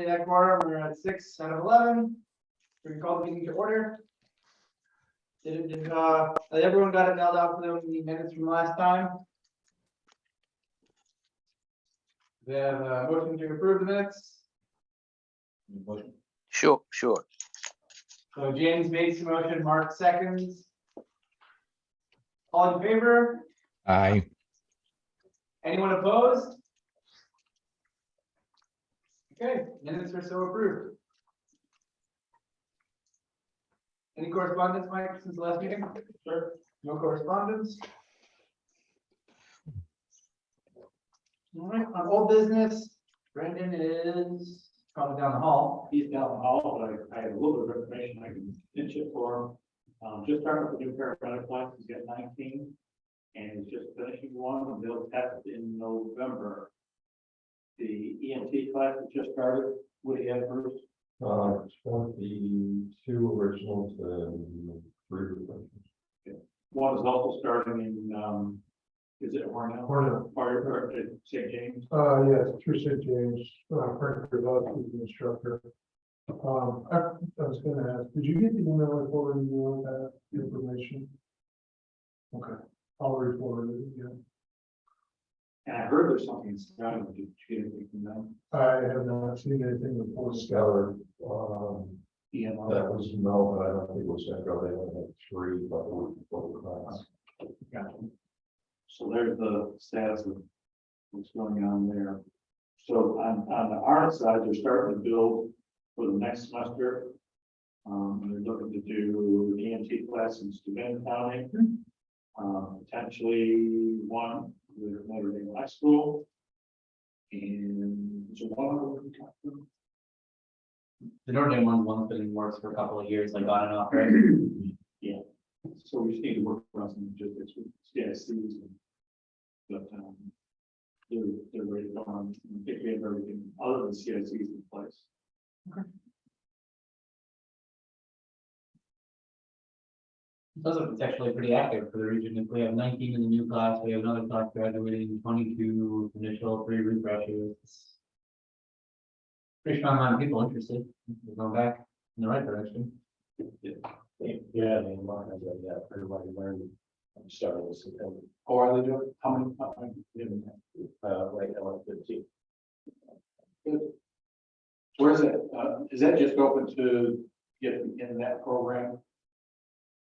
That quorum, we're at 6 out of 11. We can call the meeting to order. Did everyone got it nailed out for them in the minutes from last time? We have a motion to approve the minutes. Sure. So James makes the motion, Mark seconds. All in favor? Aye. Anyone opposed? Okay, minutes are so approved. Any correspondence, Mike, since the last meeting? Sure. No correspondence. All right, on old business, Brendan is probably down the hall. He's down the hall, but I have a little bit of information I can pinch it for him. Just starting with the new paramedic class, he's got 19, and he's just finishing one, and they'll test in November. The EMT class that just started, what do you have first? 22 originals and 3 replacements. One is also starting in, is it Hornell? Hornell. Or St. James? Yes, through St. James, Frank Rivas is the instructor. I was gonna ask, did you get the email I forwarded you on that information? Okay, I'll re-forward it again. And I heard there's something in Scotland. Did you get anything from them? I have not seen anything before Stellar. EMO? That was no, but I don't think it was Central. They only had 3, but for class. Gotcha. So there's the status of what's going on there. So on the art side, they're starting to build for the next semester. They're looking to do EMT class in Steuben County. Potentially one with Notre Dame High School. And so one. The Notre Dame one's been in works for a couple of years, like on and off, right? Yeah, so we just need to work on some logistics with CICs and. But, they're ready to go on. I think we have everything other than CICs in place. Those are potentially pretty active for the region. If we have 19 in the new class, we have another class graduating, 22 initial, 3 refreshers. Pretty strong amount of people interested. We're going back in the right direction. Yeah, I mean, mine has that, everybody learned. I'm starting with September. Oh, are they doing, how many? Right now, I'm 15. Good. Where is it? Is that just open to get in that program?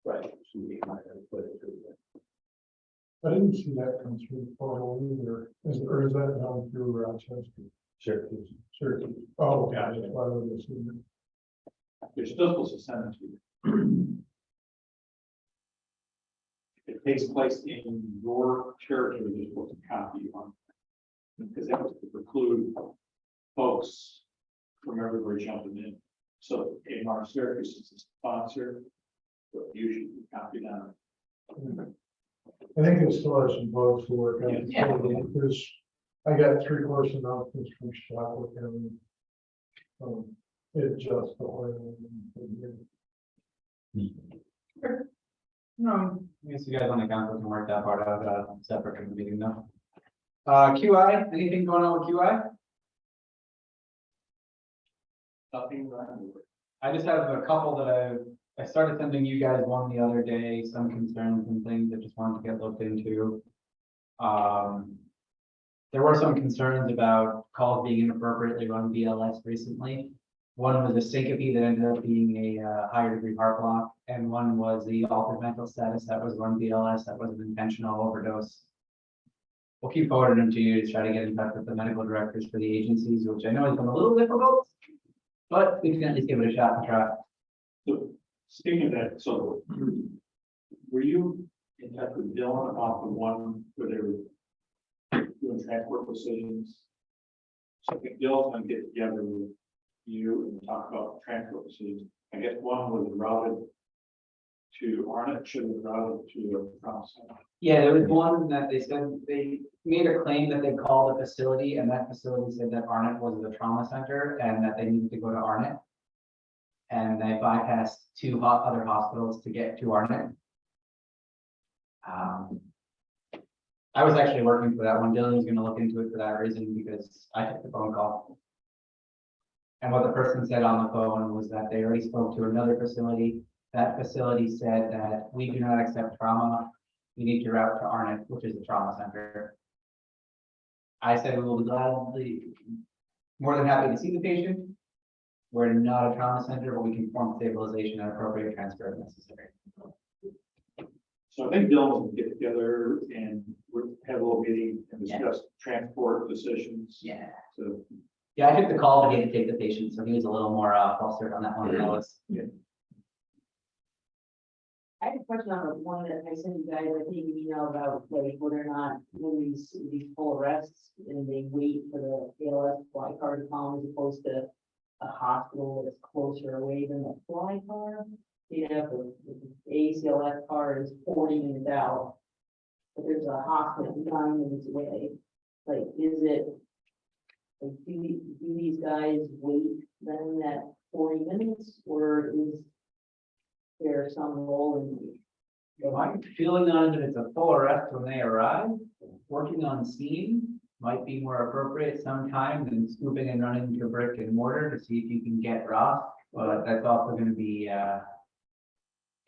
Right. So we might have to put it through there. I didn't see that come through the portal either. Or is that down through Rochester? Syracuse. Syracuse. Oh, Gotcha. that's why I would assume it. You're still supposed to send it to you. If it takes place in your territory, you're supposed to copy on. Because that was to preclude folks from everywhere jumping in. So AMR Syracuse is a sponsor, but you should be copied on it. I think it still has some bugs to work out. Yeah. Because I got 3 course announcements from Chicago County. It just the oil. No, I guess you guys on the council can work that part out, separate from the meeting though. QI, anything going on with QI? Nothing wrong with it. I just have a couple that I started sending you guys one the other day, some concerns and things that just wanted to get looked into. There were some concerns about calls being inappropriately run BLS recently. One was a syncope that ended up being a higher degree heart block, and one was the altered mental status that was run BLS that was an intentional overdose. We'll keep forwarding them to you to try to get in touch with the medical directors for the agencies, which I know has been a little difficult, but we can at least give it a shot and try. So speaking of that, so were you in touch with Dylan about the one where they were doing transport decisions? So I think Dylan's gonna get together with you and talk about transport decisions. I guess one was routed to Arnott, should have routed to a trauma center. Yeah, there was one that they said they made a claim that they called a facility, and that facility said that Arnott was the trauma center and that they needed to go to Arnott. And they bypassed 2 other hospitals to get to Arnott. I was actually working for that one. Dylan was going to look into it for that reason because I took the phone call. And what the person said on the phone was that they already spoke to another facility. That facility said that we do not accept trauma. You need to route to Arnett, which is the trauma center. I said we will be gladly, more than happy to see the patient. We're not a trauma center, but we can perform stabilization and appropriate transfer if necessary. So I think Dylan will get together and we'll have a little meeting and discuss transport decisions. Yeah. So, Yeah, I took the call, but he had to take the patient, so he was a little more flustered on that one than I was. I have a question on the one that I sent you guys, I think an email about like whether or not when these full arrests and they wait for the ALS fly car to come as opposed to a hospital that's closer away than the fly car. You know, the ACLS car is 40 minutes out, but there's a hospital 9 minutes away. Like, is it, like, do these guys wait then that 40 minutes, or is there some role in? My feeling on it, it's a full arrest when they arrive. Working on scene might be more appropriate sometime than scooping and running to a brick and mortar to see if you can get Ross. But that's also going to be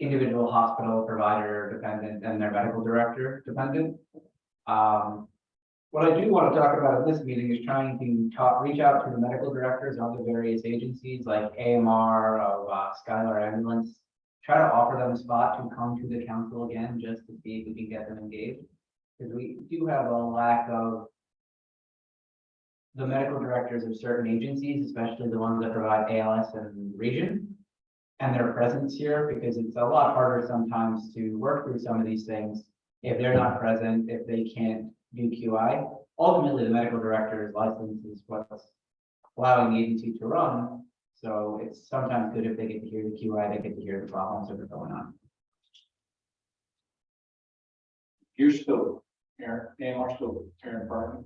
individual hospital provider dependent and their medical director dependent. What I do want to talk about in this meeting is trying to reach out to the medical directors of the various agencies like AMR, Skylar Ambulance, try to offer them a spot to come to the council again, just to see if we can get them engaged. Because we do have a lack of the medical directors of certain agencies, especially the ones that provide ALS and region, and their presence here, because it's a lot harder sometimes to work through some of these things if they're not present, if they can't do QI. Ultimately, the medical director's license is what's allowing the agency to run. So it's sometimes good if they get to hear the QI, they get to hear the problems that are going on. you're still, Aaron, and we're still Aaron Barton.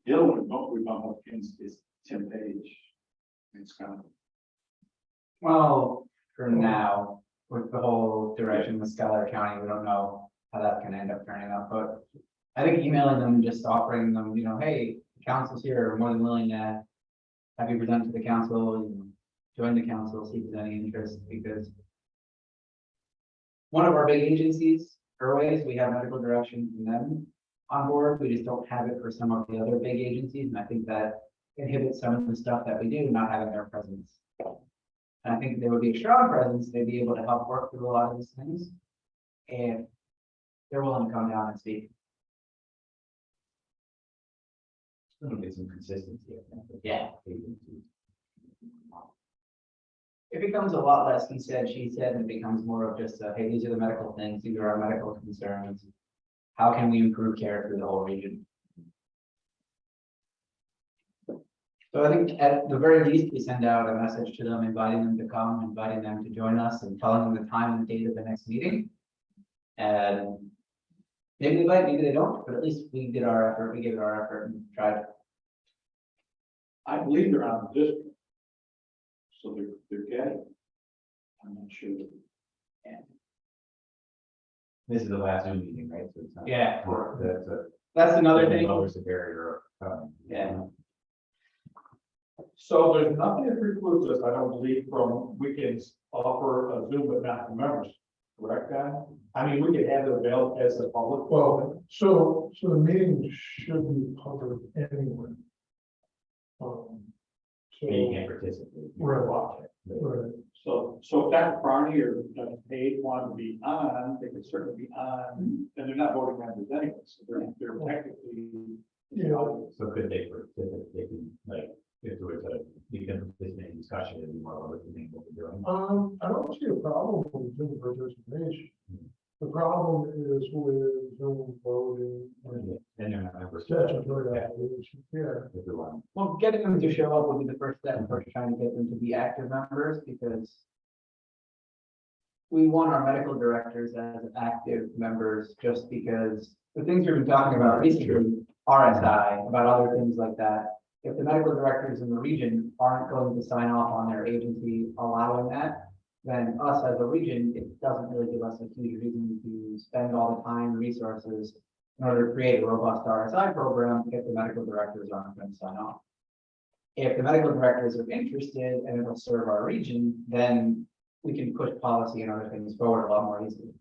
The other one, we bump up against is Tim Page. It's kind of. Well, for now, with the whole direction with Schuyler County, we don't know how that's gonna end up turning out, but I think emailing them, just offering them, hey, the council's here, we're more than willing to have you present to the council, join the council, see if there's any interest, because one of our big agencies, Airways, we have medical direction from them on board. We just don't have it for some of the other big agencies, and I think that inhibits some of the stuff that we do, not having their presence. And I think there would be a strong presence, they'd be able to help work through a lot of these things, and they're willing to come down and speak. It'll get some consistency. Yeah. It becomes a lot less he said, she said, and it becomes more of just, hey, these are the medical things, these are our medical concerns. How can we improve care through the whole region? So I think at the very least, we send out a message to them, inviting them to come, inviting them to join us, and telling them the time and date of the next meeting. And maybe they bite, maybe they don't, but at least we did our effort, we gave it our effort and tried. I believe they're on the district. So they're getting. I'm not sure. This is the last Zoom meeting, right? So it's not. Yeah. That's Another thing. Lowers the barrier. Yeah. So there's nothing that precludes us, I don't believe, we can offer a Zoom but not to members, correct, guy? I mean, we could have it available as a public. Well, so the meeting should be public anyway. So, You can't participate. Right. Watch it. right. So if Dr. Barney or Dr. Page want to be on, they could certainly be on, and they're not voting members anyway, so they're technically. So could they can like, if there was you can participate in discussion and more about what you think what we're doing. I don't see a problem with Zoom participation. The problem is with Zoom voting and Then you're not members. statutory obligation. Yeah. If we want. Well, getting them to show up will be the first step for trying to get them to be active members, because we want our medical directors as active members, just because the things we've been talking about recently, RSI, about other things like that. If the medical directors in the region aren't going to sign off on their agency allowing that, then us as a region, it doesn't really give us a huge reason to spend all the time, resources in order to create a robust RSI program to get the medical directors on and sign off. if the medical directors are interested and it'll serve our region, then we can push policy and other things forward a lot more easily.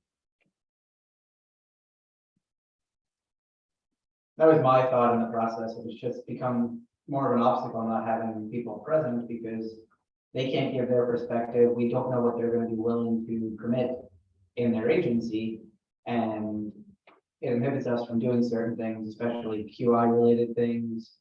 That was my thought in the process. It was just become more of an obstacle not having people present because they can't give their perspective. We don't know what they're going to be willing to commit in their agency. And it inhibits us from doing certain things, especially QI related things,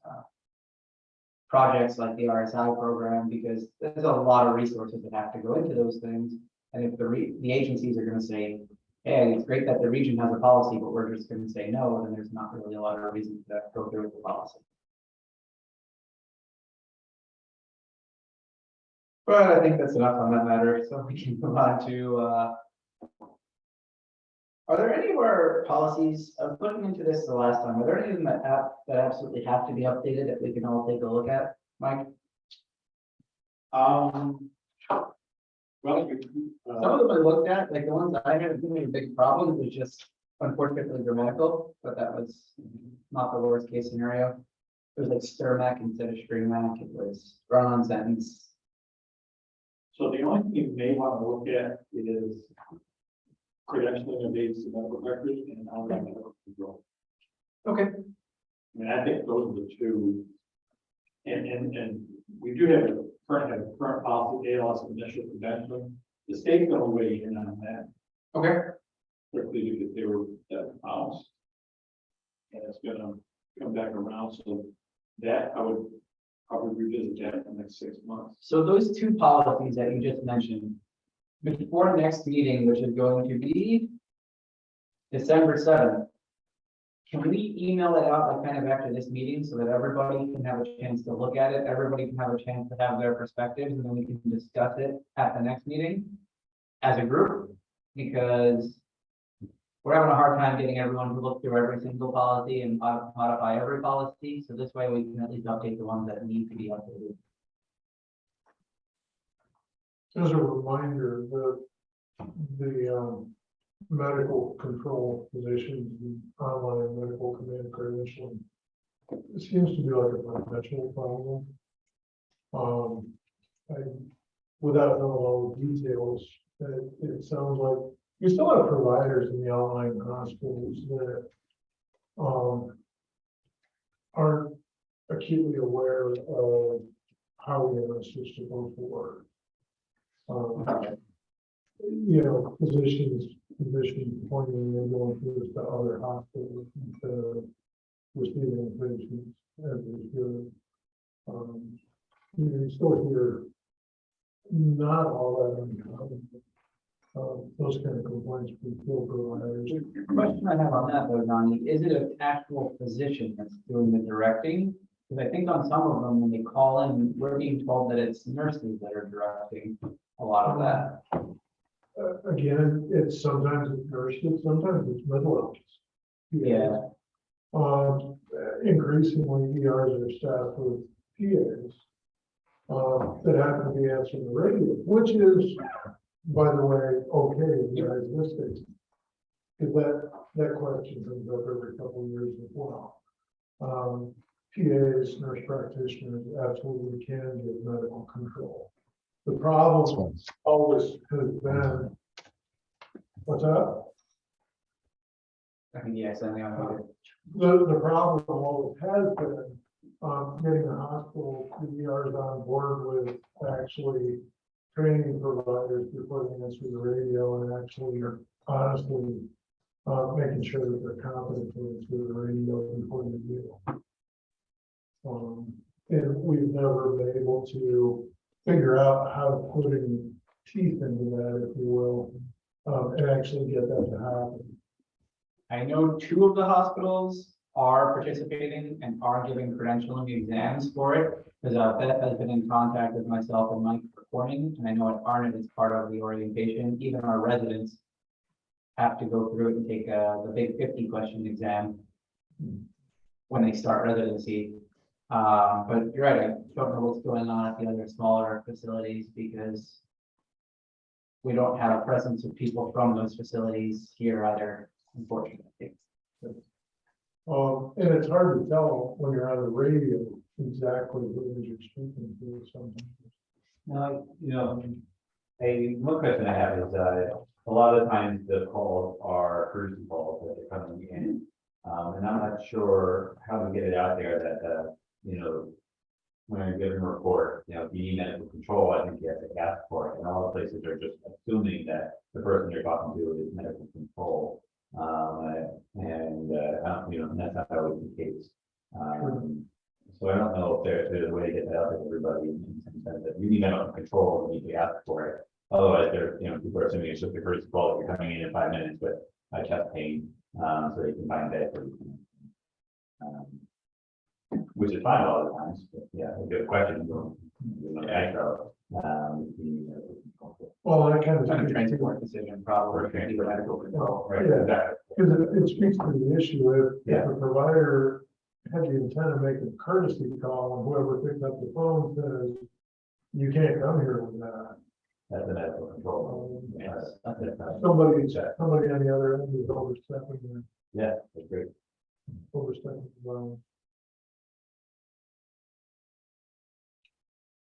projects like the RSI program, because there's a lot of resources that have to go into those things. And if the agencies are going to say, hey, it's great that the region has a policy, but we're just going to say no, then there's not really a lot of reason to go through with the policy. But I think that's enough on that matter, so we can move on to, are there any of our policies, I was looking into this the last time, are there any of them that absolutely have to be updated that we can all take a look at, Mike? Well, Some of them I looked at, like the ones I had, didn't have a big problem, it was just unfortunately grammatical, but that was not the worst case scenario. It was like STREMAC instead of STREMAC, it was run-on sentence. so the only thing you may want to look at is credentialing of aides to medical records and online medical control. Okay. I mean, I think those are the two. And we do have a current policy, ALS initial credentialing. The state's going to weigh in on that Okay. quickly because they were that house. And it's going to come back around. So that I would probably revisit that in the next 6 months. So those two policies that you just mentioned, before next meeting, which is going to be December 7th, can we email it out like kind of after this meeting so that everybody can have a chance to look at it, everybody can have a chance to have their perspectives, and then we can discuss it at the next meeting as a group? Because we're having a hard time getting everyone to look through every single policy and modify every policy, so this way we can at least update the ones that need to be updated. As a reminder, the medical control positions, and online medical command credentialing, it seems to be like a perpetual problem. Without knowing all the details, it sounds like you still have providers in the online hospitals that aren't acutely aware of how the EMS is supposed to work. You know, physicians pointing and going through this to other hospitals instead of receiving patients as they should. You still hear not all that uncommon, those kind of complaints from field providers. The question I have on that though, Donnie, is it an actual physician that's doing the directing? Because I think on some of them, when they call in, we're being told that it's nurses that are directing a lot of that. Again, it's sometimes it's nurses, sometimes it's midwives. Yeah. Increasingly, ERs are staffed with PAs that happen to be answering the radio, which is, by the way, okay in the United States. Because that question comes up every couple of years as well. PAs, nurse practitioners, absolutely can give medical control. The problem always has been, what's that? I think yes, I think The problem always has been getting the hospital, the ERs on board with actually training providers before they answer the radio and actually honestly making sure that they're competent to answer the radio before they do. And we've never been able to figure out how to put any teeth into that, if you will, and actually get that to happen. I know 2 of the hospitals are participating and are giving credentialing exams for it, because Beth has been in contact with myself and Mike for Corning, and I know at Arnett it's part of the orientation. Even our residents have to go through it and take the big 50-question exam when they start residency. But you're right, I don't know what's going on at the other smaller facilities because we don't have a presence of people from those facilities here either, unfortunately. And it's hard to tell when you're on the radio exactly who you're speaking to sometimes. No, one question I have is, a lot of times the calls are courtesy calls that are coming in. And I'm not sure how to get it out there that, when you're given a report, if you need medical control, I think you have to ask for it. And all the places are just assuming that the person you're talking to is medical control. And that's not always the case. So I don't know if there's a way to get that out to everybody in some sense that you need medical control, you need to ask for it. Otherwise, people are assuming it's just a courtesy call that you're coming in 5 minutes with chest pain, so they can find bed for you. Which is fine a lot of the times, but yeah, if you have a question, Well, that kind It's a of. transport decision, probably, for medical control. Right, Yeah. exactly. Because it speaks to the issue if Yeah. the provider had the intent of making a courtesy call and whoever picks up the phone says, you can't come here with that. That's the medical control. Yes. Somebody on the other end is overstepping Yeah, that's great. the line.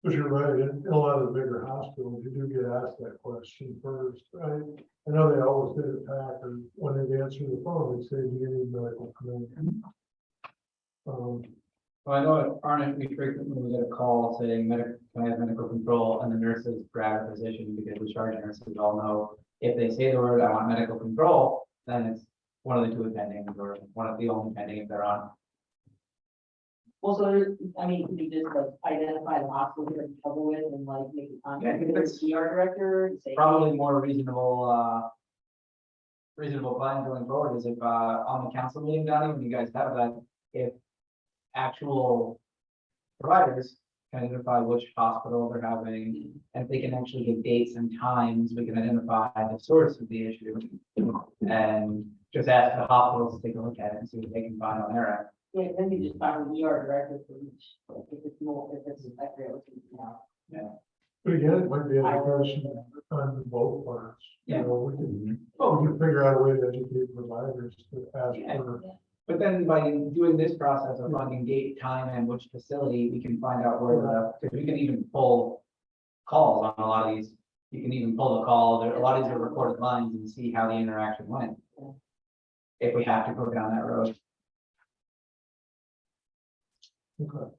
But you're right, in a lot of the bigger hospitals, you do get asked that question first. I know they always did it back, or when they answer the phone, they say, do you need medical command? Well, I know at Arnett, we frequently get a call saying, can I have medical control? And the nurses grab a physician because the charge nurses all know if they say the word, I want medical control, then it's one of the two attendings or one of the only attending if they're on. Well, so there's, I mean, could you just like identify the hospital you're in trouble with and like make a contact with it's the ER director and say. Probably more reasonable plan going forward is if, on the council meeting, Donnie, when you guys have that, if actual providers can identify which hospital they're having, and if they can actually give dates and times, we can identify the source of the issue. And just ask the hospitals to take a look at it and see what they can find on their end. Yeah, then you just find an ER director for each, like, if it's more, if it's accurate, But again, it might be education on both parts. You Yeah. know, we can figure out a way to educate providers to ask Yeah. for. But then by doing this process of finding date, time, and which facility, we can find out where because we can even pull calls on a lot of these. You can even pull the call, a lot of these are recorded lines and see how the interaction went. If we have to go down that road. Okay.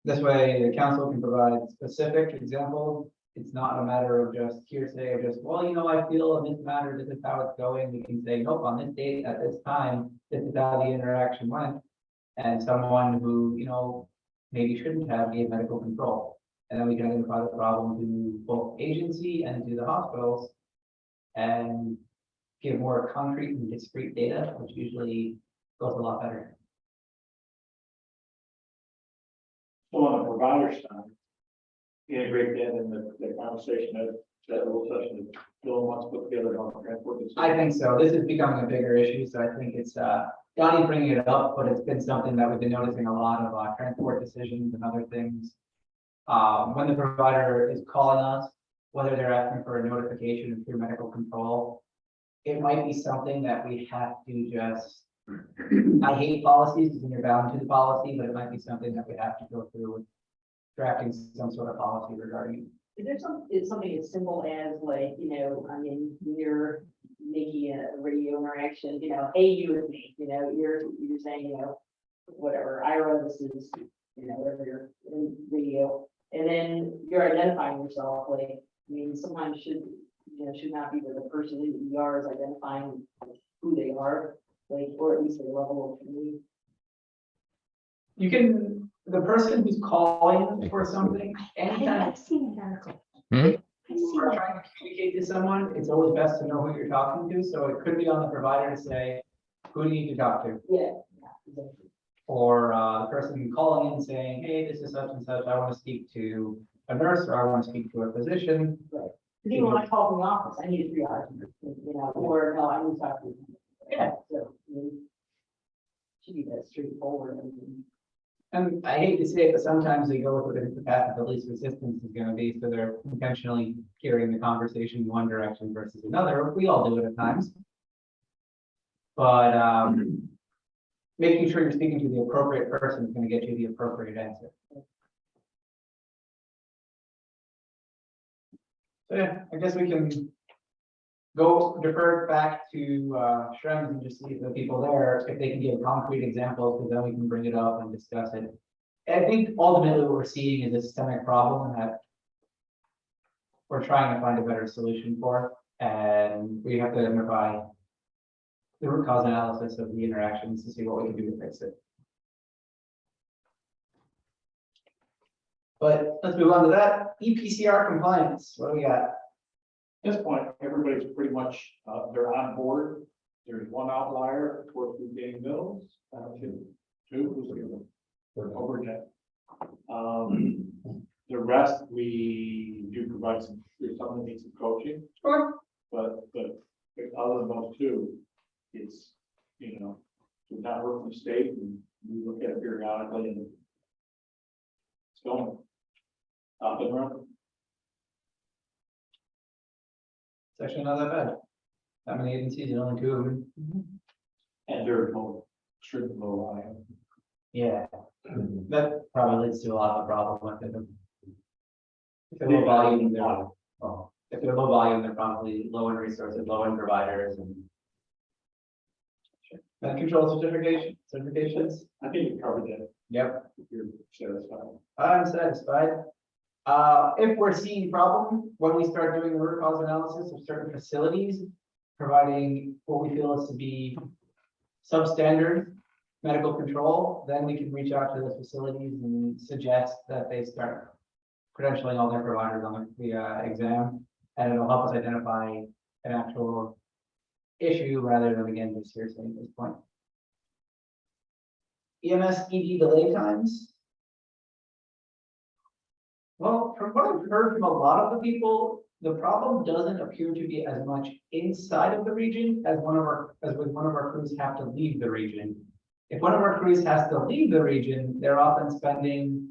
This way, the council can provide specific examples. It's not a matter of just hearsay or just, well, I feel in this matter, this is how it's going. We can say, nope, on this date, at this time, this is how the interaction went. And someone who, maybe shouldn't have gave medical control. And then we can identify the problem to both agency and to the hospitals. And give more concrete and discrete data, which usually goes a lot better. So on the provider side, integrate that in the conversation that little session that Bill wants to put together on transport. I think so. This is becoming a bigger issue, so I think it's, Donnie's bringing it up, but it's been something that we've been noticing a lot of, transport decisions and other things. When the provider is calling us, whether they're asking for a notification through medical control, it might be something that we have to just, I hate policies because you're bound to the policy, but it might be something that we have to go through with drafting some sort of policy regarding. Is there something as simple as like, I mean, you're making a radio interaction, hey, you and me, you're saying, whatever, Ira, this is, whatever you're in radio, and then you're identifying yourself, like, I mean, sometimes should not be that the person in the ER is identifying who they are, like, or at least a level of community. You can, the person who's calling for something, anytime I've seen an article. you I've seen are that. trying to communicate to someone, it's always best to know who you're talking to, so it could be on the provider to say, who do you need to talk to? Yeah. Exactly. Or the person calling in saying, hey, this is such and such, I want to speak to a nurse, or I want to speak to a physician. Even when I call from the office, I need a triage, or no, I need to talk to you. Yeah. So, I mean, should be that straightforward. And I hate to say it, but sometimes they go with the path of the least resistance is going to be, so they're intentionally carrying the conversation in one direction versus another. We all do it at times. But making sure you're speaking to the appropriate person is gonna get you the appropriate answer. So yeah, I guess we can go defer it back to Shrem and just see if the people there, if they can give concrete examples, because then we can bring it up and discuss it. I think ultimately what we're seeing is a systemic problem that we're trying to find a better solution for, and we have to identify the root cause analysis of the interactions to see what we can do to fix it. But let's move on to that. EPCR compliance, what do we got? At this point, everybody's pretty much, they're on board. There's one outlier towards the Game Mills, two, who's the other? Over that. The rest, we do provide some, there's some that need some coaching, Sure. but other than those two, it's, we've not worked in the state and we look at it periodically and it's going up and running. It's actually not that bad. That many agencies and only 2 of them. And they're low, extremely low volume. Yeah, that probably leads to a lot of the problem with them. If they're low volume, if they're low volume, they're probably low in resources, low in providers and. Gun control certifications. I think you covered that, Yep, if you're satisfied. I'm satisfied. If we're seeing problem, when we start doing the root cause analysis of certain facilities, providing what we feel is to be substandard medical control, then we can reach out to those facilities and suggest that they start credentialing all their providers on the exam, and it'll help us identify an actual issue rather than again just hearsay at this point. EMS ED delay times. Well, from what I've heard from a lot of the people, the problem doesn't appear to be as much inside of the region as when one of our crews have to leave the region. If one of our crews has to leave the region, they're often spending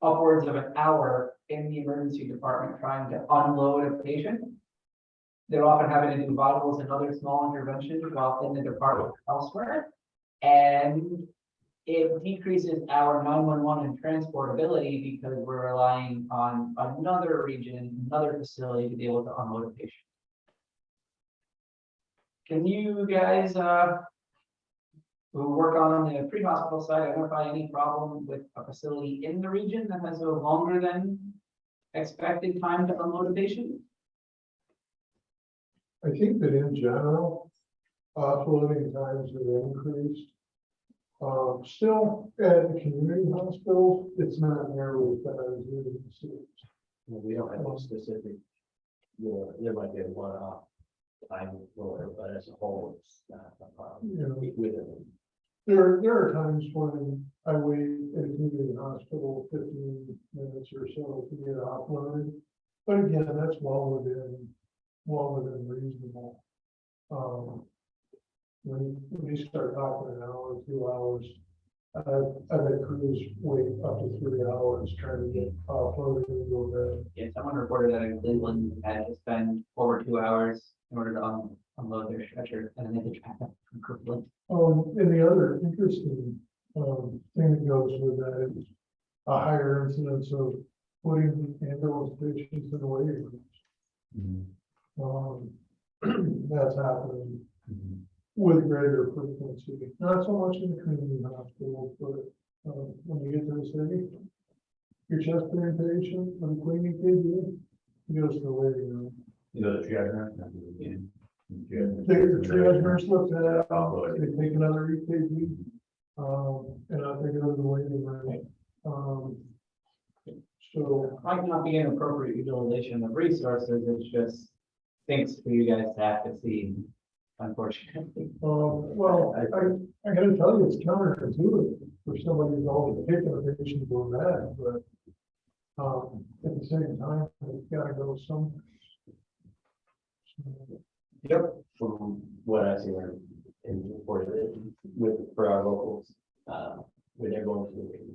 upwards of an hour in the emergency department trying to unload a patient. They're often having to do vitals and other small interventions while in the department elsewhere. And it decreases our 911 and transportability because we're relying on another region, another facility to be able to unload a patient. Can you guys who work on the pre-hospital side identify any problem with a facility in the region that has a longer than expected time to unload a patient? I think that in general, offloading times have increased. Still, at the community hospitals, it's not nearly as bad as it is in the cities. We don't have a specific, there might be a one-off time for, but as a whole, it's not a problem. You know, Within there are times when I wait at a community hospital 15 minutes or so to get offloaded. But again, that's well within reasonable. When you start talking an hour, 2 hours, I've had crews wait up to 3 hours trying to get offloaded and go there. Yeah, someone reported that in Cleveland had to spend over 2 hours in order to unload their stretcher, and then they had to track that from Cleveland. And the other interesting thing that goes with that is a higher incidence of putting ambulance patients in the waiting rooms. That's happening with greater frequency, not so much in the community hospitals, but when you get to the city, your chest pain patient, when the cleaning kid, he goes to the waiting room. You know, the triage nurse? The triage nurse looks at it, they take another EKG, and I think it was the waiting room. So, Might not be an appropriate utilization of resources, it's just things for you guys to have to see, unfortunately. well, I gotta tell you, it's counterintuitive for somebody who's always taking a patient to go mad, but at the same time, it's gotta go somewhere. Yep. from what I see in reported for our locals, when they're going to the waiting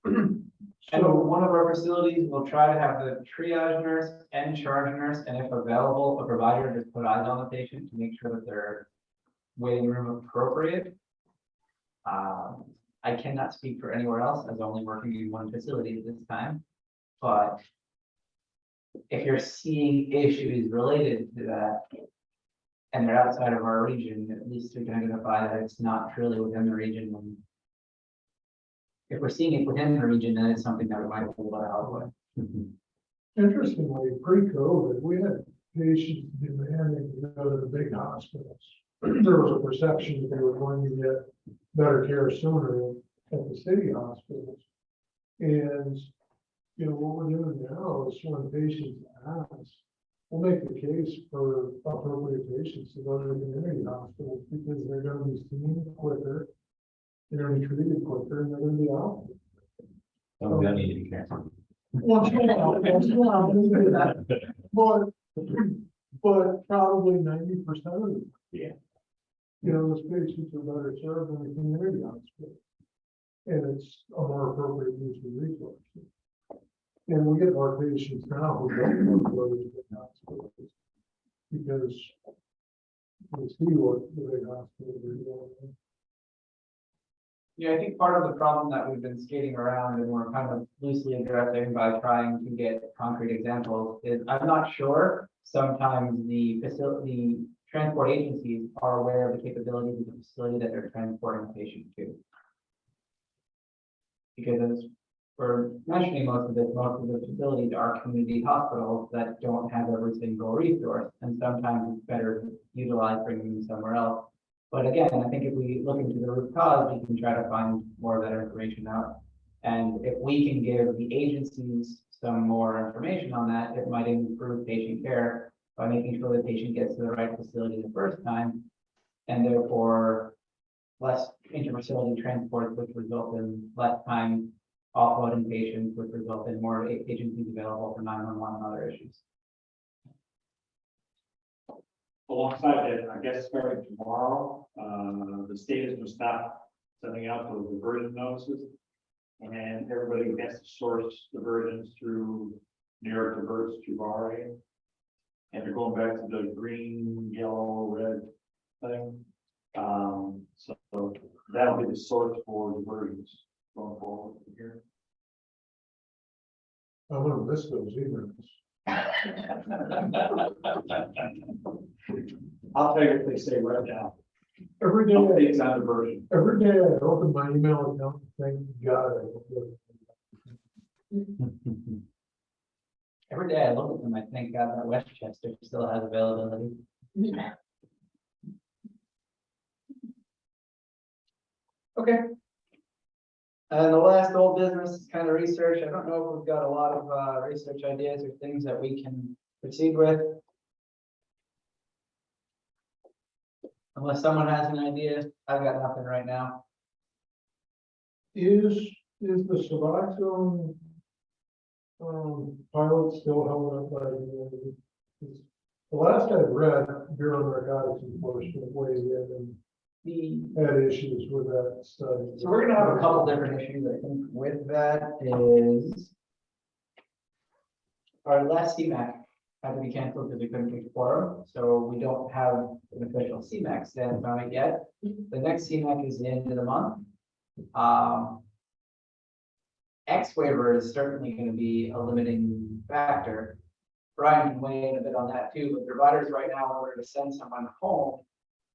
room. And So, one of our facilities will try to have the triage nurse and charge nurse, and if available, a provider just put eyes on the patient to make sure that their waiting room appropriate. I cannot speak for anywhere else, as only working in one facility at this time, but if you're seeing issues related to that, and they're outside of our region, at least we can identify that it's not truly within the region. And if we're seeing it within the region, then it's something that we might hold out with. interestingly, pre-COVID, we had patients demanding to go to the big hospitals. There was a perception that they were going to get better care sooner at the city hospitals. And, you know, what we're doing now is when patients ask, we'll make the case for appropriate patients to go to the community hospitals because they're gonna be seen quicker, they're gonna be treated quicker, and they're gonna be out. So we don't need to be careful. But probably 90% of them. Yeah. You know, those patients are better served in the community hospital. And it's a more appropriate use of resources. And we get more patients now who don't want to go to the big hospitals. Because we see what the big hospitals are doing. Yeah, I think part of the problem that we've been skating around and we're kind of loosely addressing by trying to get concrete examples is, I'm not sure, sometimes the facility, transport agencies are aware of the capabilities of the facility that they're transporting the patient to. Because as we're mentioning most of the facilities are community hospitals that don't have every single resource, and sometimes it's better to utilize bringing them somewhere else. But again, I think if we look into the root cause, we can try to find more of that information out. And if we can give the agencies some more information on that, it might improve patient care by making sure the patient gets to the right facility the first time, and therefore less interfacility transports, which result in less time offloading patients, which result in more agencies available for 911 and other issues. Alongside that, I guess starting tomorrow, the state is going to stop sending out those diversion notices. And everybody has to source diversions through New York Diverts to Bari. And they're going back to the green, yellow, red thing. So that'll be the source for diversions going forward from here. I'm gonna miss those emails. I'll tell you what they say right now. Every day, Updates on diversion. every day I open my email account, thank God. Every day I look at them, I think God, that Westchester still has availability. Okay. And the last old business is kind of research. I don't know if we've got a lot of research ideas or things that we can proceed with. Unless someone has an idea, I've got nothing right now. Is the Suboxone pilot still held up by the last I've read, Bureau of Narcotics Enforcement weighed in and had issues with that study. So we're gonna have a couple different issues, I think, with that is our last CMAC had to be canceled because we couldn't reach quorum, so we don't have an official CMAC stance on it yet. The next CMAC is the end of the month. X waiver is certainly going to be a limiting factor. Brian can weigh in a bit on that too, but providers right now, in order to send someone home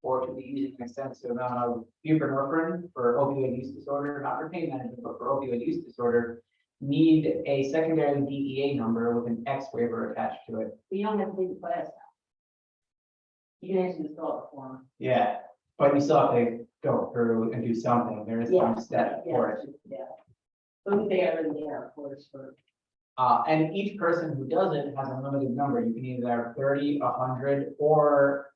or to be using an extensive amount of buprenorphine for opioid use disorder, not for pain management, but for opioid use disorder, need a secondary DEA number with an X waiver attached to it. You don't have to leave the class now. You can actually fill out the form. Yeah, but you still have to go through and do something. There is some step for it. Yeah. But they are in there, of course, for. And each person who does it has a limited number. You can either have 30, 100, or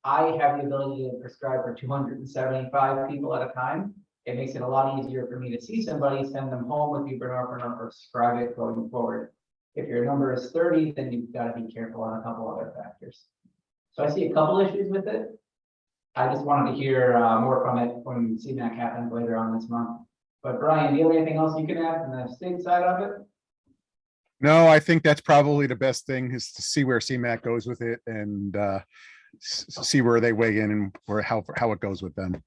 I have the ability to prescribe for 275 people at a time. It makes it a lot easier for me to see somebody, send them home with buprenorphine, or prescribe it going forward. If your number is 30, then you've got to be careful on a couple other factors. So I see a couple issues with it. I just wanted to hear more from it when CMAC happens later on this month. But Brian, do you have anything else you can add from the state side of it? No, I think that's probably the best thing is to see where CMAC goes with it and see where they weigh in and where how it goes with them.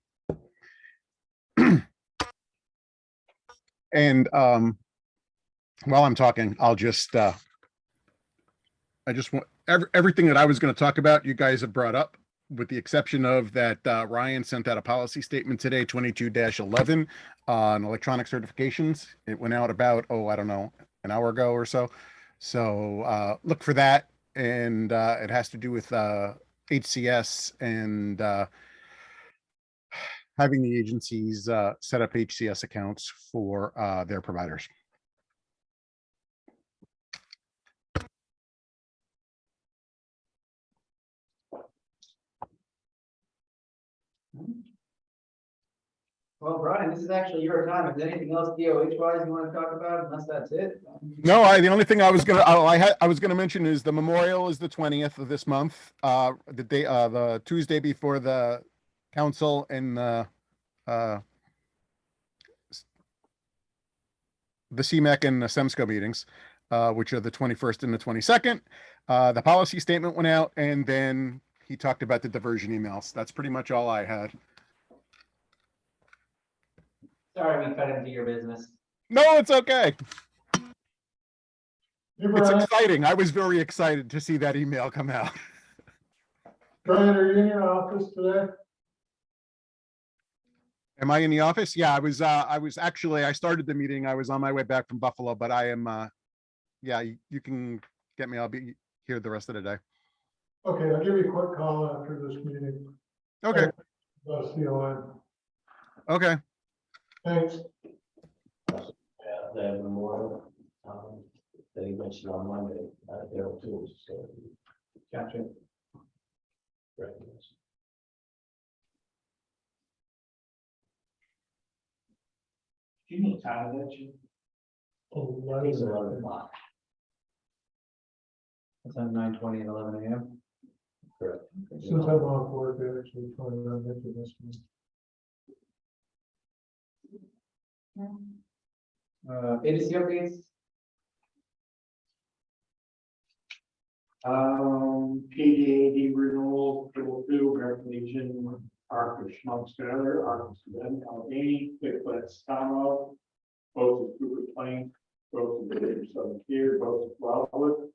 And while I'm talking, I'll just I just want everything that I was going to talk about, you guys have brought up, with the exception of that Ryan sent out a policy statement today, 22-11 on electronic certifications. It went out about, I don't know, an hour ago or so. So look for that. And it has to do with HCS and having the agencies set up HCS accounts for their providers. Well, Brian, this is actually your time. Is there anything else DOH wise you want to talk about? Unless that's it. No, the only thing I was gonna mention is the memorial is the 20th of this month, the Tuesday before the council and the CMAC and the SEMSCO meetings, which are the 21st and the 22nd. The policy statement went out, and then he talked about the diversion emails. That's pretty much all I had. Sorry, we cut into your business. No, it's okay. Hey, It's Brian, exciting. I was very excited to see that email come out. Brian, are you in your office today? Am I in the office? Yeah, I was actually, I started the meeting. I was on my way back from Buffalo, but I am, yeah, you can get me. I'll be here the rest of the day. Okay, I'll give you a quick call after this meeting. Okay, I'll see you on. okay. Thanks. Yeah, the memorial, that he mentioned on Monday, there are tools, so. Gotcha. Right. Do you know time of that, Jim? I think it's 11 o'clock. It's on 9:20 and 11 a.m. Correct. Since I'm off work, I actually planning on making this one. Agency updates. PDAD renewal, Triple Two, American Legion, Arthur Schmucks together, Arthur Student, Allegheny, Bigfoot, Stamo, both of Cooper Plain, both of the Southern Tier, both of Wildwood,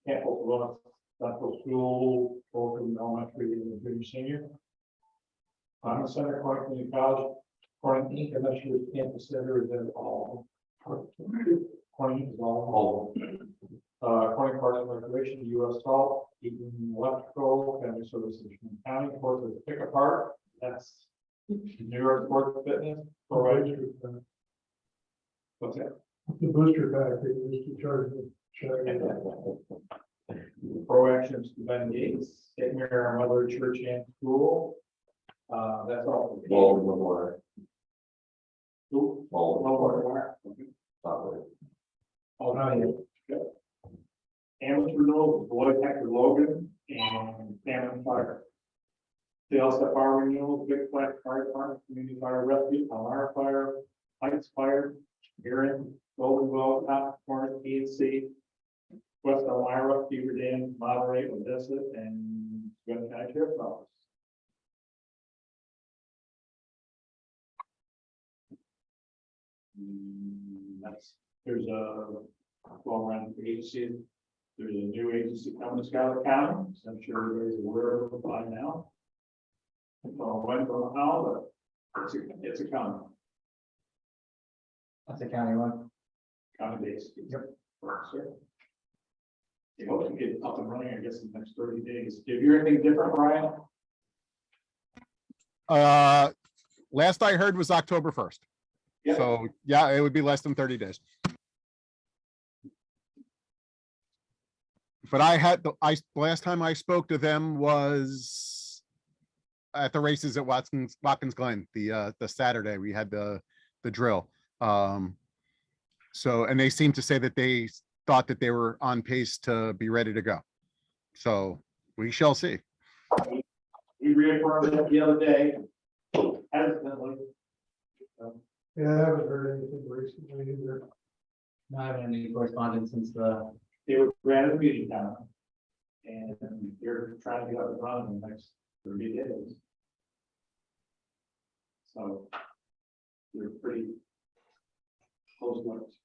Campbell, Willis, Central School, both of elementary and junior senior. Climate Center, Corning Community College, Corning Inc., I'm not sure if campus center is in all. Corning is all. Corning Parks and Recreation, US Salt, Eaton Electrical, Family Services, Richmond County, Fourth of Pick Apart, that's New York Sports Fitness, provider. What's that? The booster pack, they used to charge me. Pro Actions to Ben Gates, St. Mary Our Mother Church and School. That's all. Baltimore. Who? Baltimore. Oh, no, yeah. Ambulance renewal, Lloyd Hector Logan and Cameron Fire. They also have fire renewal, Big Flat Fire Department, Community Fire Rescue, Palmyra Fire, Heights Fire, Erin, Golden Well, Top Corner, PNC, West Elmira, Beaver Dam, Monterey, Odessa, and Gwinnett County Sheriff's Office. There's a, well, around the agency, there's a new agency coming to Schuyler County, so I'm sure everybody's aware of it by now. So when, how, but it's a county, That's a county one. county base. Yep. Right, sir. They hope to get up and running, I guess, in the next 30 days. Do you hear anything different, Brian? Last I heard was October 1st. Yeah. So yeah, it would be less than 30 days. But last time I spoke to them was at the races at Watkins Glen, the Saturday we had the drill. So, and they seemed to say that they thought that they were on pace to be ready to go. So we shall see. We reaffirmed that the other day. Hesitantly. Yeah, I haven't heard anything recently either. I haven't had any correspondence since the, They were granted a meeting down. And they're trying to get up and running in the next 30 days. So. They're pretty. Close ones.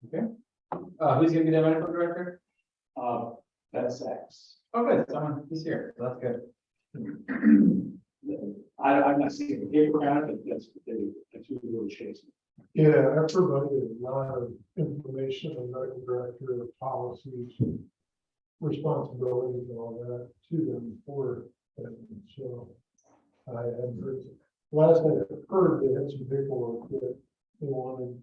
who's gonna be the medical director? That's X. Oh, good, someone, he's here, so that's good. I'm not seeing the paper on it, but that's who we're chasing. Yeah, I provided a lot of information on medical director policies, responsibilities and all that to them for them. So I had heard, last I heard, they had some paperwork that they wanted,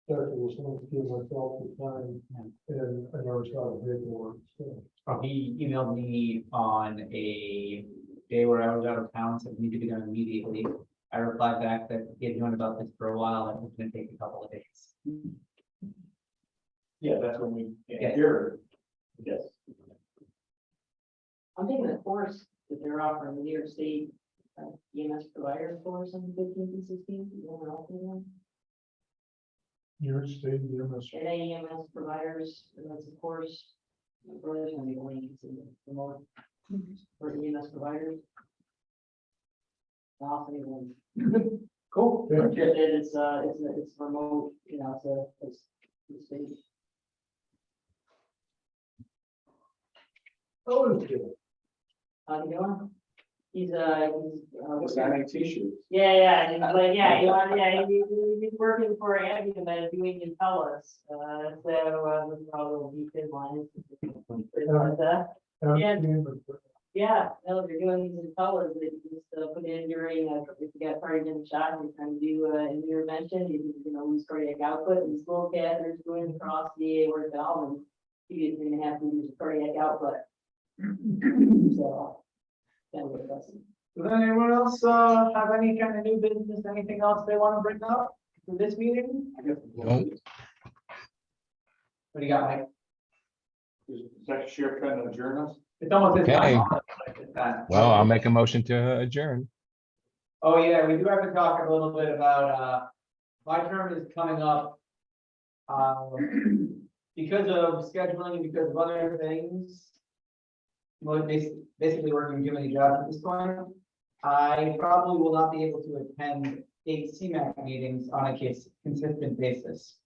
Dr. Wilsonski and myself to sign, and I never saw the paperwork, so. He emailed me on a day where I was out of town, so it needed to be done immediately. I replied back that he had known about this for a while, and it was gonna take a couple of days. Yeah, that's when we. Yeah. Here. Yes. I'm taking a course that they're offering, the New York State EMS provider course on the 15th and 16th. You know what else they want? New York State EMS. NAEMS providers, and that's of course, my brother's gonna be going to the remote for EMS providers. Awesome. Cool. Yeah. It's remote, you know, it's state. Oh, it's good. How's he doing? He's It's got any t-shirts. yeah, he's like, he's working for Ambulance doing Intellis. So, probably be his line. Yeah. Yeah, no, they're doing these Intellis that you just put in during, if you got cardiac shot, and you're trying to do an intervention, you know, lose cardiac output, and these little catheters going across the aortic valve, and you get 3.5 meters of cardiac output. So. Does anyone else, have any kind of new business, anything else they wanna bring up for this meeting? I guess. Nope. What do you got, Mike? Is that sheriff trying to adjourn us? It's almost his Okay. time. Well, I'll make a motion to adjourn. Oh, yeah, we do have to talk a little bit about, my term is coming up. Because of scheduling, because of other things. Well, basically working too many jobs at this point. I probably will not be able to attend 8 CMAC meetings on a consistent basis.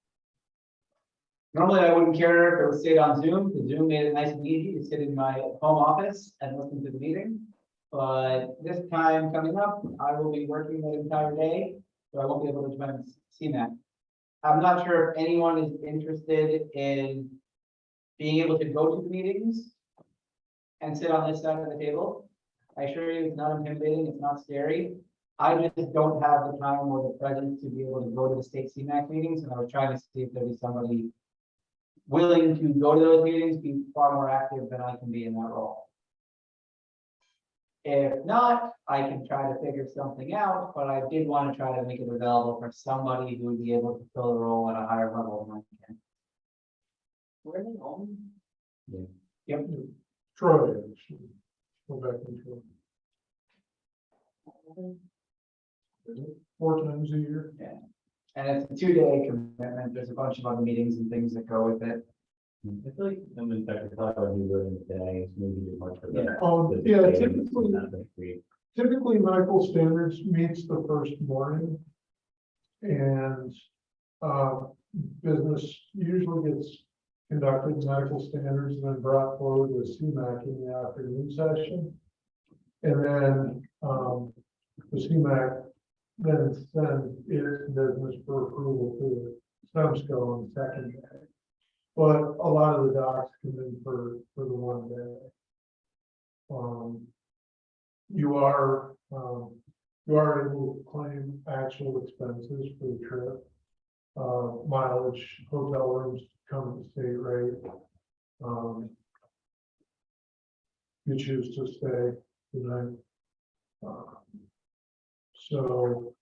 Normally, I wouldn't care if it was stayed on Zoom, because Zoom made it nice and easy to sit in my home office and listen to the meeting. But this time coming up, I will be working the entire day, so I won't be able to join CMAC. I'm not sure if anyone is interested in being able to go to the meetings and sit on this side of the table. I assure you, it's not intimidating, it's not scary. I just don't have the time or the presence to be able to go to the state CMAC meetings, and I was trying to see if there'd be somebody willing to go to those meetings, be far more active than I can be in that role. If not, I can try to figure something out, but I did want to try to make it available for somebody who would be able to fill the role at a higher level than I can. Where are they home? Yep. Troy, actually. Go back and Troy. 4 times a year. And it's a 2-day commitment. There's a bunch of other meetings and things that go with it. I feel like I'm in fact, I thought I knew during the day, it's maybe too much for that. Yeah, typically medical standards meets the first morning. And, business usually gets conducted medical standards and then brought forward to CMAC in the afternoon session. And then, the CMAC then sends its business for approval to STEMSCO on the second day. But a lot of the docs come in for the one day. You are able to claim actual expenses for the trip. Mileage, hotel rooms come at the state rate. You choose to stay the night. So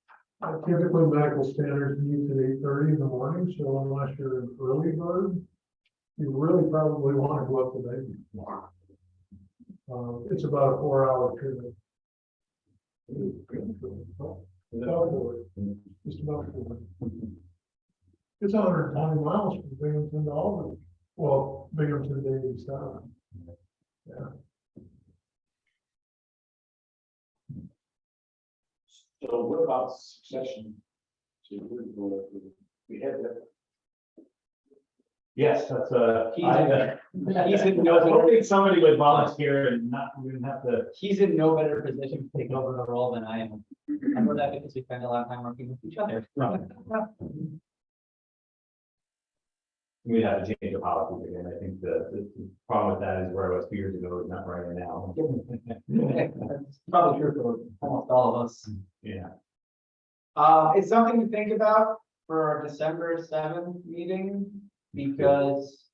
typically medical standards meet at 8:30 in the morning, so unless you're an early bird, you really probably want to go up the night before. It's about a 4-hour trip. Belfort, just about. It's 120 miles from Binghamton to Albany. Well, Binghamton to Davies Town. Yeah. So what about succession? So we had that. Yes, that's He's in I was no hoping better, somebody would volunteer and not, we wouldn't have to. he's in no better position to take over the role than I am. I know that because we spend a lot of time working with each other. We'd have to change the policies again. I think the problem with that is where I was 2 years ago, is not where I am now. That's probably true for almost all of us. Yeah. It's something to think about for our December 7th meeting, because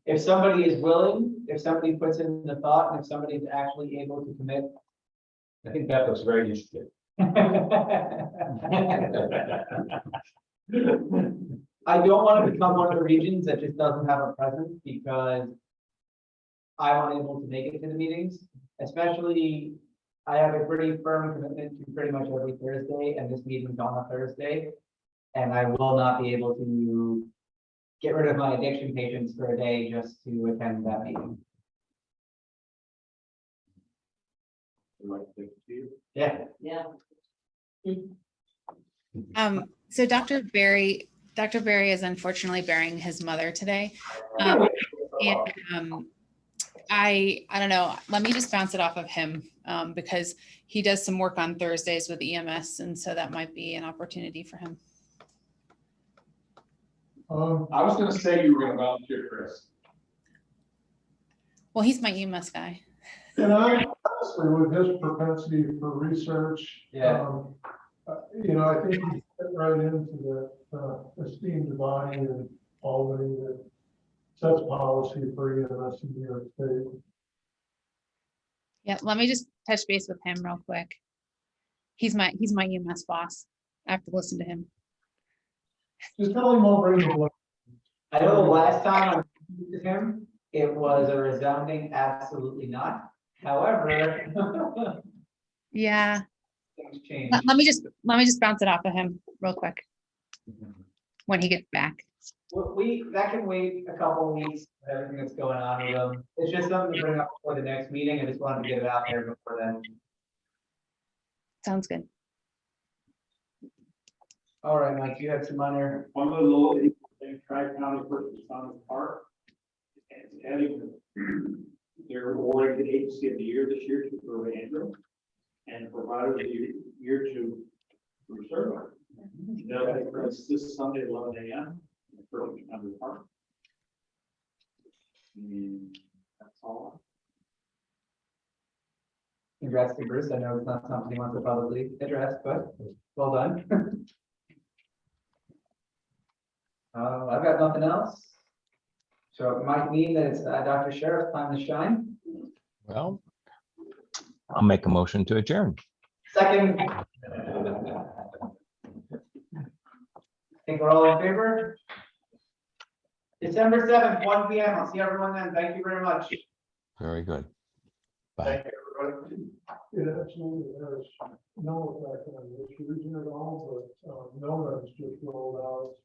if somebody is willing, if somebody puts in the thought, and if somebody is actually able to commit. I think that looks very interesting. I don't want to become one of the regions that just doesn't have a presence, because I'm unable to make it to the meetings, especially I have a pretty firm commitment to pretty much every Thursday, and this meeting's on a Thursday. And I will not be able to get rid of my addiction patients for a day just to attend that meeting. Yeah. Yeah. So Dr. Barry is unfortunately burying his mother today. And I don't know, let me just bounce it off of him, because he does some work on Thursdays with EMS, and so that might be an opportunity for him. I was gonna say you were gonna volunteer, Chris. Well, he's my EMS guy. And I, honestly, with his propensity for research. Yeah. You know, I think he fit right into the esteemed body in Albany that sets policy for EMS in New York State. Yeah, let me just touch base with him real quick. He's my EMS boss. I have to listen to him. Just tell him I'll bring the blood. I know the last time I talked to him, it was a resounding absolutely not. However, Yeah, things change. let me just bounce it off of him real quick when he gets back. That can wait a couple of weeks, everything that's going on with them. It's just something to bring up before the next meeting. I just wanted to get it out there before then. Sounds good. All right, Mike, you had some minor. One of the little things, Tri-County First Responders Park. And adding, they're awarding the agency of the year this year to Andrew. And provided the year to reserve. They'll take place this Sunday at 11 a.m. in the First Responders Park. And that's all. Congrats to Bruce. I know it's not something he wants to publicly address, but well done. I've got nothing else. So it might mean that it's Dr. Sheriff's time to shine. Well, I'll make a motion to adjourn. Second. Think we're all in favor? December 7th, 1 p.m. I'll see everyone then. Thank you very much. Very good. Bye. Thank you, everybody. It absolutely has no effect on this region at all, but NOMA has just rolled out